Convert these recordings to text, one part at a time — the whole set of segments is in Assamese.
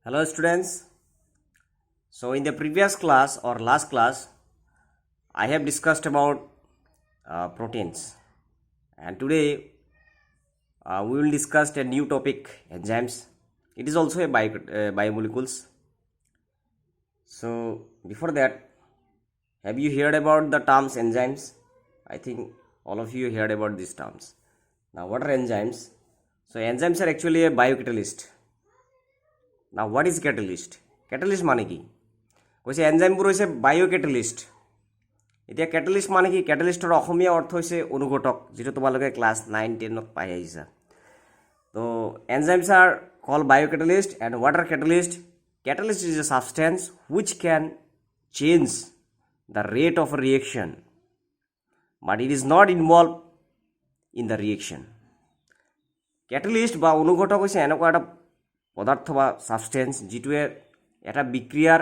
Hello students. So in the previous class or last class I have discussed about proteins, and today we will discuss a new topic, enzymes. It is also a biomolecules. So before that, have you heard about the terms enzymes? I think all of you heard about these terms. Now what are enzymes? So enzymes are actually a biocatalyst. Now what is catalyst? Catalyst মানে কি? কৈছে এনজাইমবোৰ হৈছে বায়োকেটালিষ্ট। এতিয়া কেটালিষ্ট মানে কি? কেটালিষ্টৰ অসমীয়া অৰ্থ হৈছে অনুঘটক, যেটো তোমালোকে ক্লাছ 9 10 ত পাই আহিছা। তো enzymes are called biocatalyst, and what are catalyst? Catalyst is a substance which can change the rate of a reaction, but it is not involved in the reaction. Catalyst বা অনুঘটক হৈছে এনেকুৱা এটা পদাৰ্থ বা সাবস্টেন্স যেটোৱে এটা বিক্ৰিয়াৰ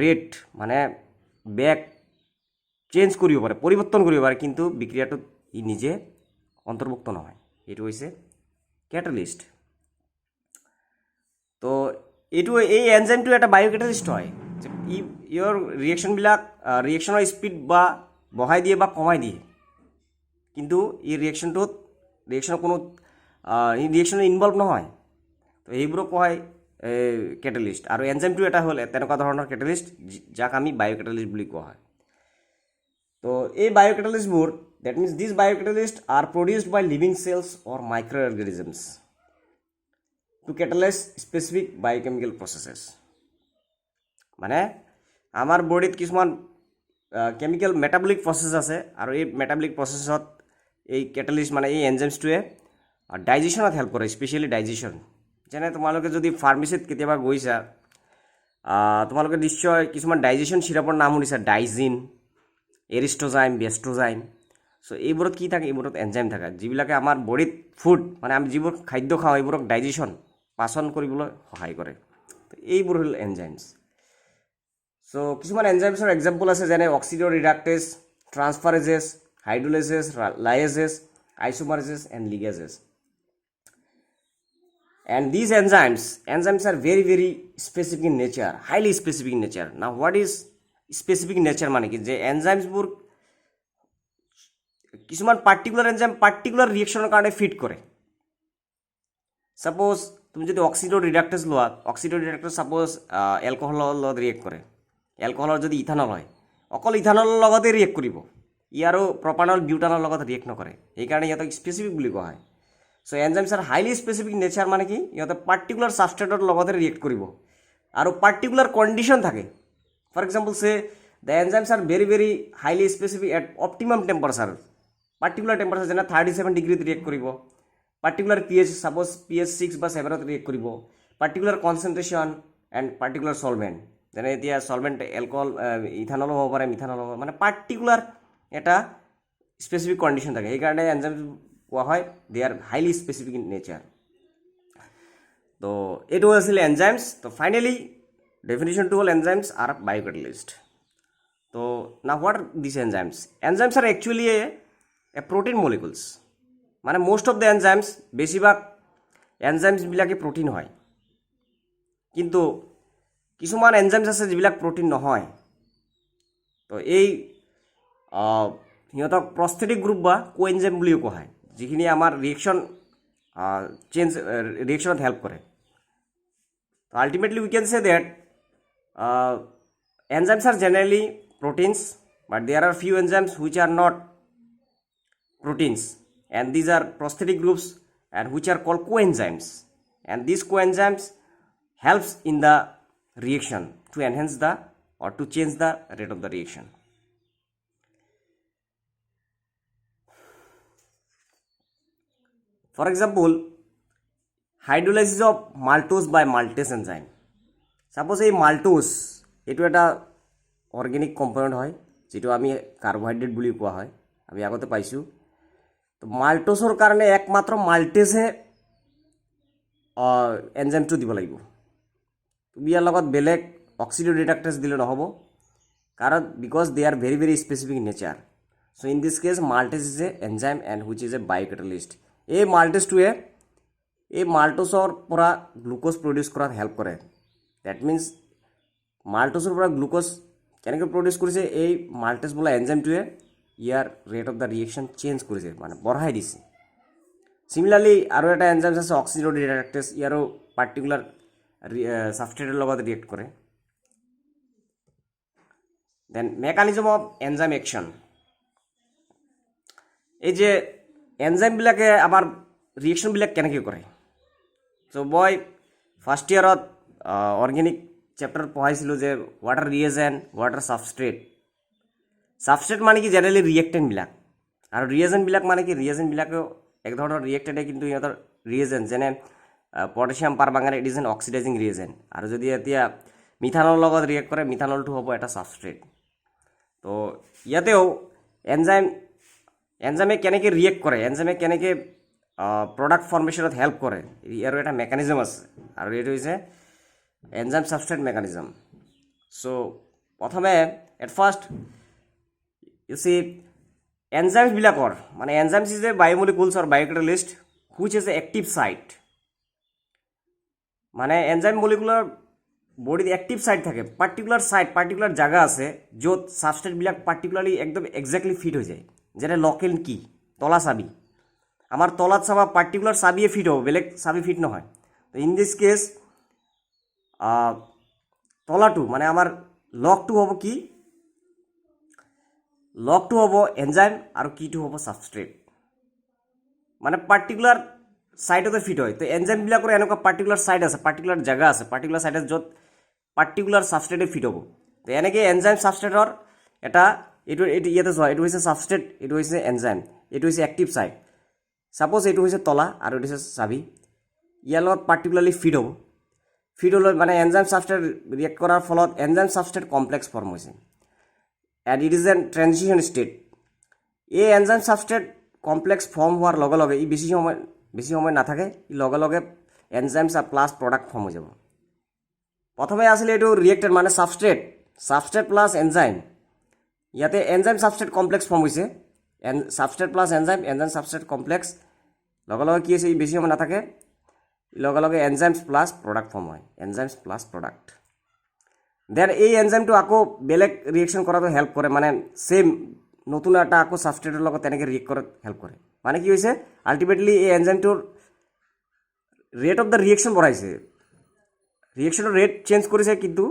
ৰেট মানে বেগ চেঞ্জ কৰিব পাৰে, পৰিৱৰ্তন কৰিব পাৰে, কিন্তু বিক্ৰিয়াটোত ই নিজে অন্তৰ্ভুক্ত নহয়। এটো হৈছে ক্যাটালিষ্ট। তো এটো এই এনজাইমটো এটা বায়োকেটালিষ্ট হয়। ইয়ৰ ৰিয়েকশ্যনৰ স্পিড বা বঢ়াই দিয়ে বা কমাই দিয়ে, কিন্তু এই ৰিয়েকশ্যনৰ কোনো ৰিয়েকশ্যনত ইনভলভ নহয়। তো এইবোৰক কোৱা হয় কেটালিষ্ট, আৰু এনজাইমটো এটা হ'ল তেনেকুৱা ধৰণৰ কেটালিষ্ট যাক আমি বায়োকেটালিষ্ট বুলি কোৱা হয়। তো এই বায়োকেটালিষ্টবোৰ, that means this biocatalyst are produced by living cells or microorganisms to catalyse specific biochemical processes. মানে আমাৰ বডিত কিছুমান কেমিকেল মেটাবলিক প্ৰচেছ আছে, আৰু এই মেটাবলিক প্ৰচেছত এই কেটালিষ্ট মানে এই এনজাইমছটোৱে ডাইজেশ্যনত হেল্প কৰে, স্পেচিয়েলি ডাইজেশ্যন। যেনে তোমালোকে যদি ফাৰ্মাচীত কেতিয়াবা গৈছা, তোমালোকে নিশ্চয় কিছুমান ডাইজেশ্যন চিৰাপৰ নাম শুনিছা, ডাইজিন, এৰিষ্ট্ৰজাইম, বেষ্ট্ৰজাইম। চ' এইবোৰত কি থাকে? এইবোৰত এনজাইম থাকে, যিবিলাকে আমাৰ বডিত ফুড মানে আমি যিবোৰ খাদ্য খাওঁ এইবোৰক পাচন কৰিবলৈ সহায় কৰে। তো এইবোৰ হ'ল এনজাইমছ। চ' কিছুমান এনজাইমছৰ এক্সাম্পল আছে, যেনে অক্সিডো ৰিডাক্টেজ, ট্ৰান্সফাৰেজেছ, হাইড্ৰোলাইজেছ, লাইজেছ, আইসোমাৰেজেছ and লিগেজেছ। And these enzymes are very very specific in nature, highly specific in nature. Now what is specific in nature মানে কি? যে এনজাইমছবোৰ কিছুমান পাৰ্টিকুলাৰ এনজাইম পাৰ্টিকুলাৰ ৰিয়েকশ্যনৰ কাৰণে ফিট কৰে। সাপোজ তুমি যদি অক্সিডো ৰিডাক্টেজ লোৱা, অক্সিডো ৰিডাক্টেজ সাপোজ এলকহলৰ লগত ৰিয়েক্ট কৰে। এলকহলৰ যদি ইথানল হয়, অকল ইথানলৰ লগতে ৰিয়েক্ট কৰিব, ই আৰু প্ৰপানল বিউটানৰ লগত ৰিয়েক্ট নকৰে, সেইকাৰণে ইহঁতক স্পেচিফিক বুলি কোৱা হয়। So enzymes R highly specific nature মানে কি? ইহঁতে পাৰ্টিকুলাৰ ছাবষ্টেটৰ লগতে ৰিয়েক্ট কৰিব, আৰু পাৰ্টিকুলাৰ কণ্ডিশ্যন থাকে। ফৰ এক্সাম্পল সে the enzymes R very very highly specific at optimum temperature. Particular temperature যেনে 37 ডিগ্ৰীত ৰিয়েক্ট কৰিব, পাৰ্টিকুলাৰ pH সাপোজ pH 6 বা 7ত ৰিয়েক্ট কৰিব, পাৰ্টিকুলাৰ কনচেন্ট্ৰেশ্যন এণ্ড পাৰ্টিকুলাৰ সলভেণ্ট, যেনে এতিয়া সলভেণ্ট এলকহল ইথানলো হ'ব পাৰে, মিথানল হ'ব পাৰে, মানে পাৰ্টিকুলাৰ এটা স্পেচিফিক কণ্ডিশ্যন থাকে। সেইকাৰণে এনজাইম কোৱা হয় they are highly specific in nature. তো এইটো আছিলে এনজাইমছ। তো ফাইনেলি ডেফিনেশ্যনটো হ'ল এনজাইমছ আৰ বায়োকেটালিষ্ট। তো না what are this enzymes? Enzymes are actually a protein molecules. মানে মোষ্ট অফ দ্য এনজাইমছ, বেছিভাগ এনজাইমছবিলাকে প্ৰটিন হয়, কিন্তু কিছুমান এনজাইমছ আছে যিবিলাক প্ৰটিন নহয়। তো এই সিহঁতক প্ৰস্থেটিক গ্ৰুপ বা কোএনজাইম বুলিও কোৱা হয়, যিখিনি আমাৰ ৰিয়েকশ্যনত হেল্প কৰে। তো ultimately we can say that enzymes are generally proteins, but there are few enzymes which are not proteins, and these are prosthetic groups and which are called coenzymes, and these coenzymes helps in the reaction to enhance the or to change the rate of the reaction. For example, hydrolysis of maltose by maltase enzyme. Suppose এই মাল্টোজ এইটো এটা অৰ্গেনিক কম্পোনেণ্ট হয়, যেটো আমি কাৰ্বোহাইড্ৰেট বুলি কোৱা হয়, আমি আগতে পাইছোঁ। তো মাল্টোজৰ কাৰণে একমাত্ৰ মাল্টেজে এনজাইমটো দিব লাগিব। তুমি ইয়াৰ লগত বেলেগ অক্সিডো ৰিডাক্টেজ দিলে নহ'ব, কাৰণ because they are very very specific in nature. So' in this case maltase is a enzyme and which is a biocatalyst. এই মাল্টেজটোৱে এই মাল্টোজৰ পৰা গ্লুক'জ প্ৰডিউচ কৰাত হেল্প কৰে। দ্যাট মিনছ মাল্টছৰ পৰা গ্লুক'জ কেনেকৈ প্ৰডিউচ কৰিছে, এই মাল্টেছ বোলা এনজাইমটোৱে ইয়াৰ rate of the reaction change কৰিছে, মানে বঢ়াই দিছে। সিমিলাৰলি আৰু এটা এনজাইম আছে অক্সিডোডিডাক্টেজ, ইয়াৰো পাৰ্টিকুলাৰ ছাবষ্ট্ৰেটৰ লগত ৰিয়েক্ট কৰে। Then mechanism of enzyme action, এই যে এনজাইমবিলাকে আমাৰ ৰিয়েকশ্যনবিলাক কেনেকৈ কৰে। চ' মই ফাৰ্ষ্ট ইয়াৰত অৰ্গেনিক চেপ্টাৰত পঢ়াইছিলোঁ যে ৱাটাৰ ৰিয়েজেণ্ট, ৱাটাৰ ছাবষ্ট্ৰেট। ছাবষ্ট্ৰেট মানে কি জেনেৰেলি ৰিয়েক্টেণ্টবিলাক, আৰু ৰিয়েজেণ্টবিলাক মানে কি ৰিয়েজেণ্টবিলাকেও এক ধৰণৰ ৰিয়েক্টেডে, কিন্তু সিহঁতৰ ৰিয়েজেণ্ট যেনে potassium permanganate, it is an oxidising reagent. আৰু যদি এতিয়া মিথানলৰ লগত ৰিয়েক্ট কৰে, মিথানলটো হ'ব এটা ছাবষ্ট্ৰেট। তো ইয়াতেও এনজাইমে কেনেকৈ ৰিয়েক্ট কৰে, এনজাইমে কেনেকৈ প্ৰডাক্ট ফৰ্মেশ্যনত হেল্প কৰে, ইয়াৰো এটা মেকানিজম আছে, আৰু এইটো হৈছে এনজাইম ছাবষ্ট্ৰেট মেকানিজম। চ' প্ৰথমে এট ফাৰ্ষ্ট ইউ চি এনজাইমছবিলাকৰ মানে enzymes is a biomolecules or biocatalyst which is a active site. মানে এনজাইম মলিকুলাৰ বডিত এক্টিভ ছাইট থাকে, পাৰ্টিকুলাৰ ছাইট, পাৰ্টিকুলাৰ জেগা আছে য'ত ছাবষ্ট্ৰেটবিলাক পাৰ্টিকুলাৰলি একদম একজেক্টলি ফিট হৈ যায়। যেনে লক এণ্ড কি, তলা চাবি, আমাৰ তলাত চাবা পাৰ্টিকুলাৰ চাবিয়ে ফিট হ'ব, বেলেগ চাবি ফিট নহয়। ইন দিছ কেছ তলাটো মানে আমাৰ লকটো হ'ব কি, লকটো হ'ব এনজাইম আৰু কিটো হ'ব ছাবষ্ট্ৰেট, মানে পাৰ্টিকুলাৰ ছাইটতে ফিট হয়। তো এনজাইমবিলাকৰ এনেকুৱা পাৰ্টিকুলাৰ ছাইট আছে, পাৰ্টিকুলাৰ জেগা আছে, পাৰ্টিকুলাৰ ছাইট আছে য'ত পাৰ্টিকুলাৰ ছাবষ্ট্ৰেটে ফিট হ'ব। তো এনেকৈ এনজাইম ছাবষ্ট্ৰেটৰ এটা এইটো ইয়াতে চোৱা, এইটো হৈছে ছাবষ্ট্ৰেট, এইটো হৈছে এনজাইম, এইটো হৈছে এক্টিভ ছাইট। ছাপ'জ এইটো হৈছে তলা আৰু এইটো হৈছে চাবি, ইয়াৰ লগত পাৰ্টিকুলাৰলি ফিট হ'ব। ফিট হ'লে মানে এনজাইম ছাবষ্ট্ৰেট ৰিয়েক্ট কৰাৰ ফলত এনজাইম ছাবষ্ট্ৰেট কমপ্লেক্স ফৰ্ম হৈছে, and it is an transition state. এই এনজাইম ছাবষ্ট্ৰেট কমপ্লেক্স ফৰ্ম হোৱাৰ লগে লগে ই বেছি সময় নাথাকে, ই লগে লগে এনজাইমছ প্লাছ প্ৰডাক্ট ফৰ্ম হৈ যাব। প্ৰথমে আছিলে এইটো ৰিয়েক্টেড মানে ছাবষ্ট্ৰেট প্লাছ এনজাইম, ইয়াতে এনজাইম ছাবষ্ট্ৰেট কমপ্লেক্স ফৰ্ম হৈছে, ছাবষ্ট্ৰেট প্লাছ এনজাইম ছাবষ্ট্ৰেট কমপ্লেক্স, লগে লগে কি হৈছে ই বেছি সময় নাথাকে, লগে লগে এনজাইমছ প্লাছ প্ৰডাক্ট ফৰ্ম হয়, এনজাইমছ প্লাছ প্ৰডাক্ট। দেন এই এনজাইমটো আকৌ বেলেগ ৰিয়েকশ্যন কৰাটো হেল্প কৰে, মানে ছেইম নতুন এটা আকৌ ছাবষ্ট্ৰেটৰ লগত তেনেকৈ ৰিয়েক্ট কৰাত হেল্প কৰে। মানে কি হৈছে আল্টিমেটলি এই এনজাইমটোৰ ৰেট অফ দ্য ৰিয়েকশ্যন বঢ়াইছে, ৰিয়েকশ্যনৰ ৰেট চেঞ্জ কৰিছে, কিন্তু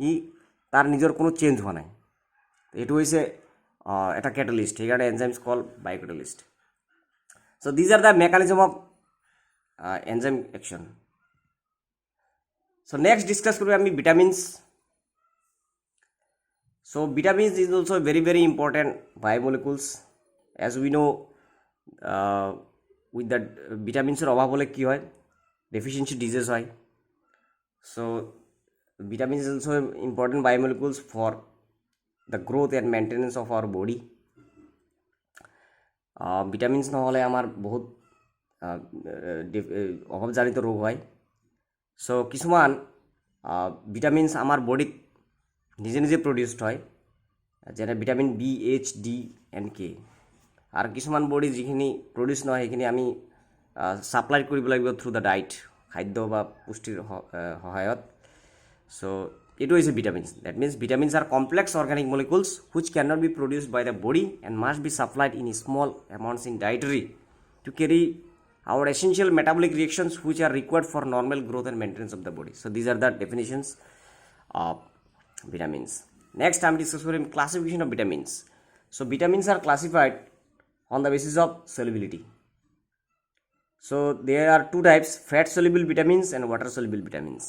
ই তাৰ নিজৰ কোনো চেঞ্জ হোৱা নাই। এইটো হৈছে এটা কেটালিষ্ট, সেইকাৰণে enzymes call biocatalyst. So' these are the mechanism of enzyme action. So' next discuss কৰিম আমি vitamins. So vitamins is also very very important biomolecules. As we know, with the vitamins অভাৱ হ'লে কি হয়, deficiency disease হয়। So vitamins is also important biomolecules for the growth and maintenance of our body. vitamins নহ'লে আমাৰ বহুত অভাৱজনিত ৰোগ হয়। চ' কিছুমান ভিটামিনছ আমাৰ বডিত নিজে নিজে প্ৰডিউচড হয়, যেনে vitamin B, H, D and K. আৰু কিছুমান বডি যিখিনি প্ৰডিউচ নহয় সেইখিনি আমি ছাপ্লাই কৰিব লাগিব থ্ৰু দ্য ডাইট, খাদ্য বা পুষ্টিৰ সহায়ত। চ' এইটো হৈছে vitamins. That means vitamins are complex organic molecules which can not be produced by the body and must be supplied in small amounts in dietary to carry our essential metabolic reactions which are required for normal growth and maintenance of the body. So these are the definitions of vitamins. Next I am discussing classification of vitamins. So vitamins are classified on the basis of solubility. So there are two types, fat soluble vitamins and water soluble vitamins.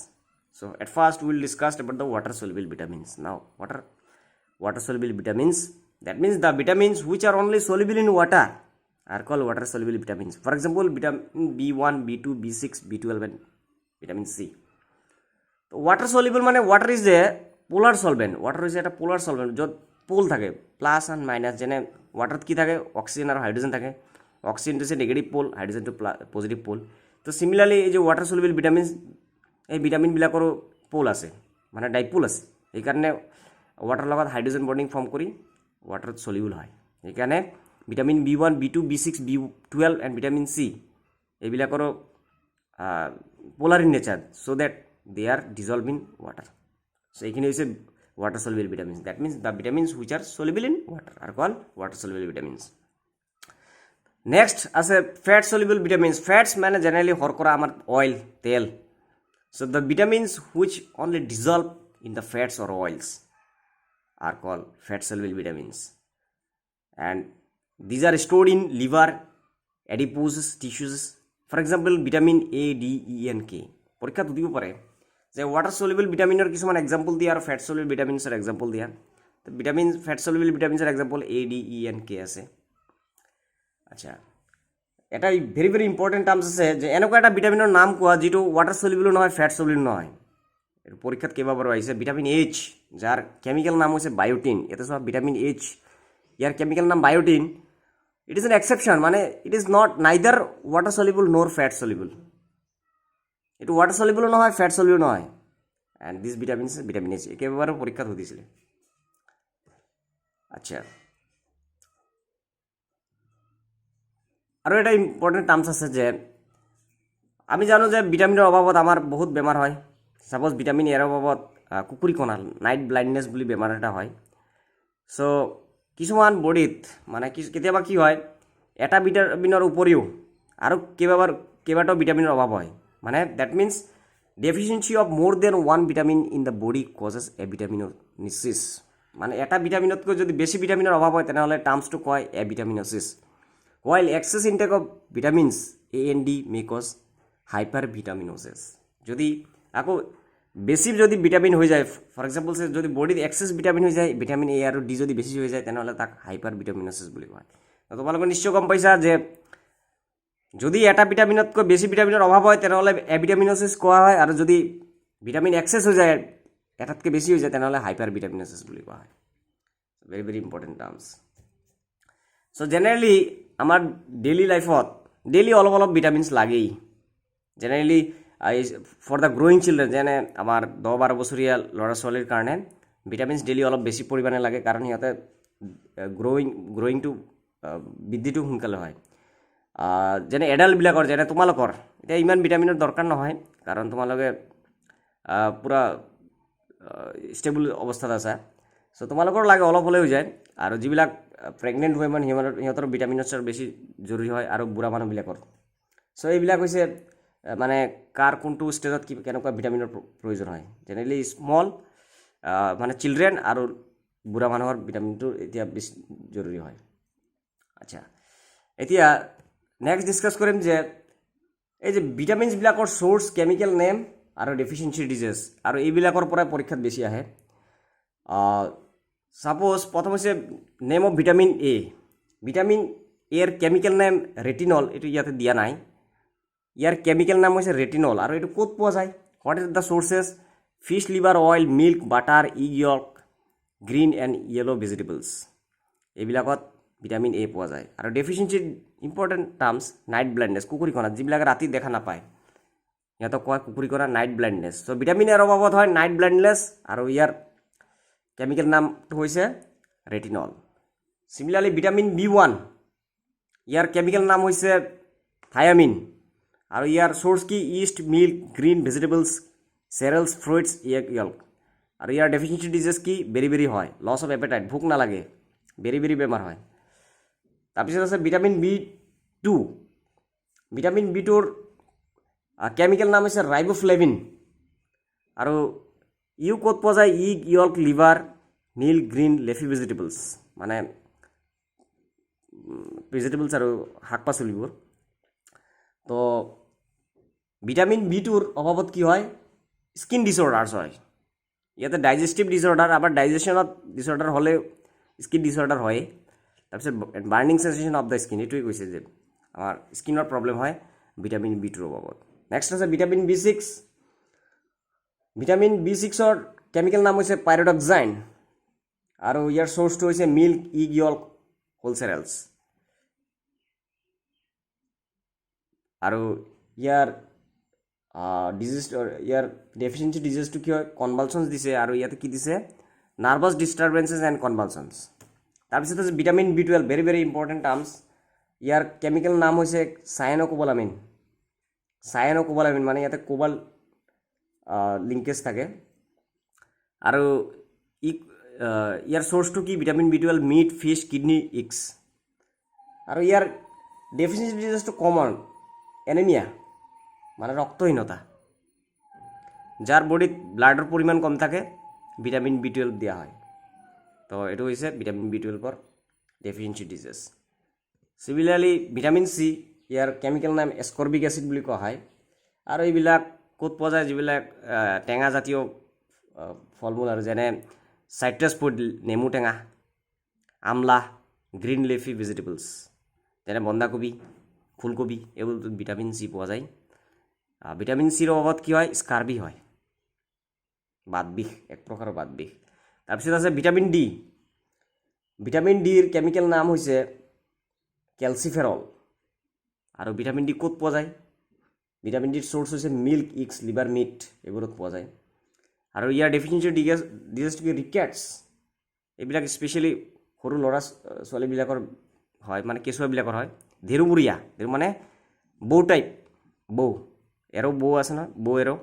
So at first we will discuss about the water soluble vitamins. Now water soluble vitamins, that means the vitamins which are only soluble in water are called water soluble vitamins. For example, vitamin B1, B2, B6, B12 and vitamin C. So water soluble মানে water is a polar solvent. Water is a polar solvent য'ত পোল থাকে, প্লাছ এণ্ড মাইনাছ। যেনে ৱাটাৰত কি থাকে, অক্সিজেন আৰু হাইড্ৰজেন থাকে, অক্সিজেনটো হৈছে নেগেটিভ পোল, হাইড্ৰজেনটো পজিটিভ পোল। তো চিমিলাৰলি এই যে ৱাটাৰ সলিউবল ভিটামিনছ, এই ভিটামিনবিলাকৰো পোল আছে, মানে ডাইপোল আছে, সেইকাৰণে ৱাটাৰৰ লগত হাইড্ৰজেন বণ্ডিং ফৰ্ম কৰি ৱাটাৰত সলিউবল হয়। সেইকাৰণে vitamin B1, B2, B6, B12 and vitamin C এইবিলাকৰো polar in nature, so' that they are dissolve in water. So' এইখিনি হৈছে water soluble vitamins. That means the vitamins which are soluble in water are called water soluble vitamins. Next আছে ফ্যাট সলিবল ভিটামিনছ। ফ্যাটস মানে জেনারেলি শর্করা, আমার অয়েল, তেল। So the vitamins which only dissolve in the fats or oils are called fat soluble vitamins, and these are stored in liver, adipose tissues. For example, vitamin A, D, E and K পরীক্ষা দিব পারে যে ওয়াটার সলিবল ভিটামিনের কিছুমান এক্সাম্পল দিয়া আর ফ্যাট সলিবল ভিটামিনসের এক্সাম্পল দিয়া। তো ভিটামিন ফ্যাট সলিবল ভিটামিনসের example A, D, E and K আছে। আচ্ছা, এটা ভেরি ভেরি ইম্পর্টেন্ট টার্মস আছে যে এনেকুৱা এটা ভিটামিনৰ নাম কোৱা যিটো ওয়াটাৰ সলিবল নহয়, ফ্যাট সলিবল নহয়। এৰ পৰীক্ষাত কেইবাবাৰো আহিছে। ভিটামিন এইচ, যার কেমিক্যাল নাম হৈছে বায়োটিন। এটা সব ভিটামিন এইচ, ইয়ার কেমিক্যাল নাম biotin. It is an exception, মানে it is not neither water soluble nor fat soluble. এটু ওয়াটার সলিবল নহয়, ফ্যাট সলিবল নহয়। And this vitamins vitamin H কেইবাবাৰো পৰীক্ষাত সুধিছিল। আচ্ছা, আৰু এটা ইম্পৰ্টেণ্ট টাৰ্মছ আছে যে আমি জানো যে ভিটামিনৰ অভাৱত আমাৰ বহুত বেমাৰ হয়। সাপোজ ভিটামিন এৰ অভাৱত কুকুৰি কণা, নাইট ব্লাইণ্ডনেছ বুলি বেমাৰ এটা হয়। চ' কিছুমান বডিত মানে কেতিয়াবা কি হয়, এটা ভিটামিনৰ উপৰিও আৰু কেইবাটাও ভিটামিনৰ অভাৱ হয়। মানে that means deficiency of more than one vitamin in the body causes a vitaminosis. মানে এটা ভিটামিনতকৈ যদি বেছি ভিটামিনৰ অভাৱ হয় তেনেহ'লে টাৰ্মছটো কয় এ ভিটামিনোচিছ। while excess intake of vitamins A and D may cause hypervitaminosis. যদি আকৌ বেছি যদি ভিটামিন হৈ যায়, ফৰ এক্সাম্পল যদি বডিত এক্সেছ ভিটামিন হৈ যায়, ভিটামিন এ আৰু ডি যদি বেছি হৈ যায় তেনেহ'লে তাক হাইপাৰ ভিটামিনোচিছ বুলি কয়। তোমালোকে নিশ্চয় গম পাইছা যে যদি এটা ভিটামিনতকৈ বেছি ভিটামিনৰ অভাৱ হয় তেনেহ'লে এ ভিটামিনোচিছ কোৱা হয়, আৰু যদি ভিটামিন এক্সেছ হৈ যায়, এটাতকৈ বেছি হৈ যায় তেনেহ'লে হাইপাৰ ভিটামিনোচিছ বুলি কোৱা হয়। Very very important terms. So' generally আমাৰ ডেইলি লাইফত ডেইলি অলপ অলপ ভিটামিনছ লাগেই। Generally for the growing children, যেনে আমাৰ 10-12 বছৰীয়া ল'ৰা ছোৱালীৰ কাৰণে ভিটামিনছ ডেইলি অলপ বেছি পৰিমাণে লাগে, কাৰণ সিহঁতে গ্ৰ'য়িংটো বৃদ্ধিটো সোনকালে হয়। যেনে এডাল্টবিলাকৰ, যেনে তোমালোকৰ এতিয়া ইমান ভিটামিনৰ দৰকাৰ নহয়, কাৰণ তোমালোকে পূৰা ষ্টেবল অৱস্থাত আছা। চ' তোমালোকৰ লাগে অলপ হ'লে হৈ যায়। আৰু যিবিলাক প্ৰেগনেণ্ট উইমেন সিহঁতৰ ভিটামিনছৰ বেছি জৰুৰী হয়, আৰু বুঢ়া মানুহবিলাকৰ। চ' এইবিলাক হৈছে মানে কাৰ কোনটো ষ্টেজত কেনেকুৱা ভিটামিনৰ প্ৰয়োজন হয়। জেনেৰেলি স্মল মানে চিলড্ৰেন আৰু বুঢ়া মানুহৰ ভিটামিনটো এতিয়া বেছি জৰুৰী হয়। আচ্ছা, এতিয়া নেক্সট ডিছকাছ কৰিম যে এই যে ভিটামিনছবিলাকৰ চ'ৰ্চ, কেমিকেল নেম আৰু ডেফিচিয়েঞ্চি ডিজিজ, আৰু এইবিলাকৰ পৰাই পৰীক্ষাত বেছি আহে। সাপোজ প্রথম হচ্ছে name of vitamin A. Vitamin এর কেমিক্যাল নেম রেটিনল, এটু ইয়াতে দিয়া নাই। ইয়ার কেমিক্যাল নাম হচ্ছে রেটিনল। আর এটু ক'ত পোৱা যায়? What is the sources? Fish liver oil, milk, butter, egg yolk, green and yellow vegetables, এইবিলাকত ভিটামিন এ পোৱা যায়। আৰু deficiency important terms, night blindness, কুকুৰীকণা, যিবিলাকে ৰাতি দেখা নাপায় সিহঁতক কয় কুকুৰীকণা, নাইট ব্লাইণ্ডনেছ। চ' ভিটামিন এৰ অভাৱত হয় নাইট ব্লাইণ্ডনেছ, আৰু ইয়াৰ কেমিক্যাল নামটো হৈছে ৰেটিনল। সিমিলাৰলি ভিটামিন B1, ইয়াৰ কেমিক্যাল নাম হৈছে থায়ামিন, আৰু ইয়াৰ সোৰ্স কি? Yeast, milk, green vegetables, cereals, fruits, egg yolk. আৰু ইয়াৰ ডেফিচিয়েঞ্চি ডিজিজ কি? বেৰি হয়, লছ অফ এপেটাইট, ভোক নালাগে, বেৰি বেমাৰ হয়। তাৰপিছত আছে ভিটামিন B2। ভিটামিন B2ৰ কেমিক্যাল নাম হৈছে ৰাইবোফ্লেভিন, আৰু ইউ ক'ত পোৱা যায়? Egg yolk, liver, milk, green leafy vegetables, মানে ভেজিটেবলছ আৰু শাক পাচলিবোৰ। তো ভিটামিন B2ৰ অভাৱত কি হয়? স্কিন ডিছঅৰ্ডাৰ্ছ হয়। ইয়াতে ডাইজেষ্টিভ ডিছঅৰ্ডাৰ, আবাৰ ডাইজেশ্যনত ডিছঅৰ্ডাৰ হ'লে স্কিন ডিছঅৰ্ডাৰ হয়। তাৰপিছত বাৰ্নিং সেন্সেশ্যন অফ দ্য স্কিন, এইটোৱে কৈছে যে আমাৰ স্কিনৰ প্ৰব্লেম হয় ভিটামিন B2ৰ অভাৱত। নেক্সট আছে ভিটামিন B6। ভিটামিন B6ৰ কেমিক্যাল নাম হৈছে পাইৰডক্সাইন, আৰু ইয়াৰ সোৰ্সটো হৈছে মিল্ক, ইগ ইয়ল্ক, হোল সেৰেলস। আৰু ইয়াৰ ইয়াৰ ডেফিচিয়েঞ্চি ডিজিজটো কি হয়? কনভালচনছ দিছে, আৰু ইয়াতে কি দিছে? Nervous disturbances and convulsions. তাৰপিছত আছে vitamin B12, very very important terms. ইয়াৰ কেমিক্যাল নাম হৈছে চায়ানোকোবালামিন। চায়ানোকোবালামিন মানে ইয়াতে লিংকেজ থাকে আৰু ইয়াৰ চ'ৰ্চটো কি vitamin B12 meat fish kidney eggs আৰু ইয়াৰ ডেফিচিয়েঞ্চি ডিজিজটো কমন এনিমিয়া মানে ৰক্তহীনতা যাৰ বডিত ব্লাডৰ পৰিমাণ কম থাকে ভিটামিন B12 দিয়া হয় তো এইটো হৈছে ভিটামিন B12ৰ deficiency disease similarly vitamin C ইয়াৰ কেমিকেল নাম এস্কৰ্বিক এচিড বুলি কোৱা হয় আৰু এইবিলাক ক'ত পোৱা যায় যিবিলাক টেঙা জাতীয় ফল মূল আৰু যেনে সাইট্ৰাছ ফ্ৰুট নেমু টেঙা আমলা গ্ৰীণ লিফি ভেজিটেবলছ যেনে বন্ধাকবি ফুলকবি এইবোৰত ভিটামিন C পোৱা যায় ভিটামিন চিৰ অভাৱত কি হয় স্কাৰ্বি হয় বাত বিষ এক প্ৰকাৰৰ বাত বিষ তাৰপিছত আছে ভিটামিন ডি ভিটামিন ডিৰ কেমিকেল নাম হৈছে কেলচিফেৰল আৰু ভিটামিন ডি ক'ত পোৱা যায় ভিটামিন ডিৰ চ'ৰ্চ হৈছে মিল্ক এগছ লিভাৰ মিট এইবোৰত পোৱা যায় আৰু ইয়াৰ ডেফিচিয়েঞ্চি ডিজিজ কি ৰিকেটছ এইবিলাক স্পেচিয়েলি সৰু ল'ৰা ছোৱালীবিলাকৰ হয় মানে কেঁচুৱাবিলাকৰ হয় ধেৰুমুৰীয়া মানে বৌ টাইপ বৌ এৰো বৌ আছে নহয় বৌ এৰো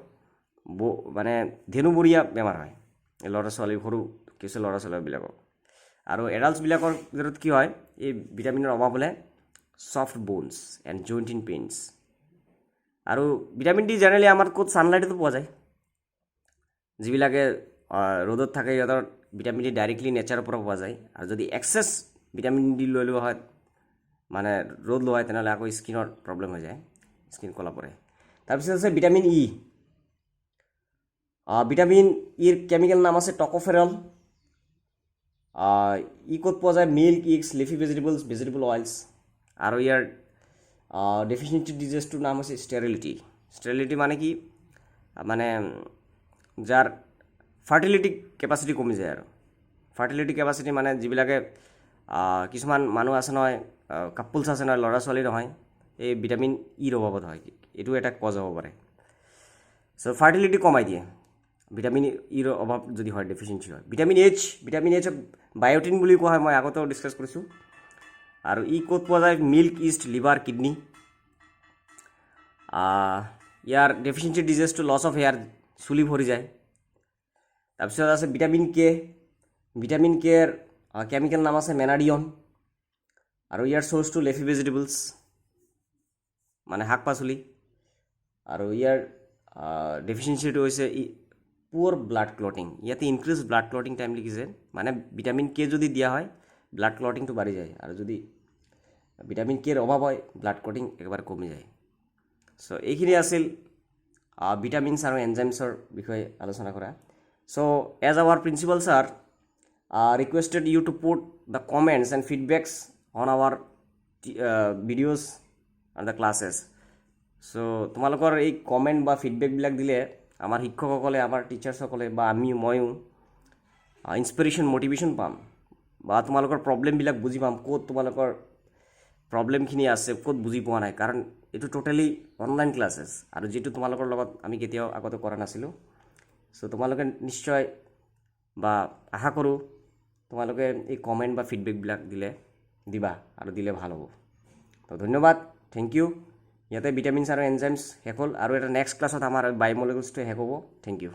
বৌ মানে ধেনুমুৰীয়া বেমাৰ হয় এই ল'ৰা ছোৱালী সৰু কেঁচুৱা ল'ৰা ছোৱালীবিলাকৰ আৰু এডাল্টছবিলাকৰ ভিতৰত কি হয় এই ভিটামিনৰ অভাৱ হ'লে soft bones and joint in pains আৰু ভিটামিন ডি জেনেৰেলি আমাৰ ক'ত ছানলাইটতো পোৱা যায় যিবিলাকে ৰ'দত থাকে সিহঁতৰ ভিটামিন ডি ডাইৰেক্টলি নেচাৰৰ পৰা পোৱা যায় আৰু যদি এক্সেছ ভিটামিন ডি লৈ লোৱা হয় মানে ৰ'দ লোৱা হয় তেনেহ'লে আকৌ স্কিনৰ প্ৰব্লেম হৈ যায় স্কিন ক'লা পৰে তাৰপিছত আছে ভিটামিন ই ভিটামিন ইৰ কেমিকেল নাম আছে টকোফেৰল ই ক'ত পোৱা যায় মিল্ক এগছ লিফি ভেজিটেবল অইলছ আৰু ইয়াৰ ডেফিচিয়েঞ্চি ডিজিজটোৰ নাম হৈছে ষ্টেৰিলিটি মানে কি মানে যাৰ ফাৰ্টিলিটি কেপাচিটি কমি যায় আৰু ফাৰ্টিলিটি কেপাচিটি মানে যিবিলাকে কিছুমান মানুহ আছে নহয় কাপলছ আছে নহয় ল'ৰা ছোৱালী নহয় এই ভিটামিন ইৰ অভাৱত হয় এইটো এটা কজ হ'ব পাৰে চ' ফাৰ্টিলিটি কমাই দিয়ে ভিটামিন ইৰ অভাৱ যদি হয় ডেফিচিয়েঞ্চি হয় ভিটামিন এইচক বায়'টিন বুলি কোৱা হয় মই আগতেও ডিছকাছ কৰিছোঁ আৰু ই ক'ত পোৱা যায় মিল্ক ইষ্ট লিভাৰ কিডনি ইয়াৰ ডেফিচিয়েঞ্চি ডিজিজটো লছ অফ হেয়াৰ চুলি ভৰি যায় তাৰপিছত আছে ভিটামিন কেৰ কেমিকেল নাম আছে মেনাডিয়ন আৰু ইয়াৰ চ'ৰ্চটো লেফি ভেজিটেবলছ মানে শাক পাচলি আৰু ইয়াৰ ডেফিচিয়েঞ্চিটো হৈছে পুৱাৰ ব্লাড ক্লটিং ইয়াতে ইনক্ৰিজ ব্লাড ক্লটিং টাইম লিখিছে মানে ভিটামিন কে যদি দিয়া হয় ব্লাড ক্লটিংটো বাঢ়ি যায় আৰু যদি ভিটামিন কেৰ অভাৱ হয় ব্লাড ক্লটিং একেবাৰে কমি যায় চ' এইখিনি আছিল ভিটামিনছ আৰু এনজাইমছৰ বিষয়ে আলোচনা কৰা so' as our principals are requested you to put the comments and feedbacks on our videos and the classes so তোমালোকৰ এই কমেণ্ট বা ফিডবেকবিলাক দিলে আমাৰ শিক্ষকসকলে আমাৰ টিচাৰ্ছসকলে বা ময়ো ইনস্পিৰেশ্যন মটিভেশ্যন পাম বা তোমালোকৰ প্ৰব্লেমবিলাক বুজি পাম ক'ত তোমালোকৰ প্ৰব্লেমখিনি আছে ক'ত বুজি পোৱা নাই কাৰণ এইটো টোটেলি অনলাইন ক্লাছেছ আৰু যিটো তোমালোকৰ লগত আমি কেতিয়াও আগতে কৰা নাছিলোঁ চ' তোমালোকে নিশ্চয় বা আশা কৰোঁ তোমালোকে এই কমেণ্ট বা ফিডবেকবিলাক দিবা আৰু দিলে ভাল হ'ব তো ধন্যবাদ থেংক ইউ ইয়াতে ভিটামিনছ আৰু এনজাইমছ শেষ হ'ল আৰু এটা নেক্সট ক্লাছত আমাৰ বায়'মলিকুলছটো শেষ হ'ব থেংক ইউ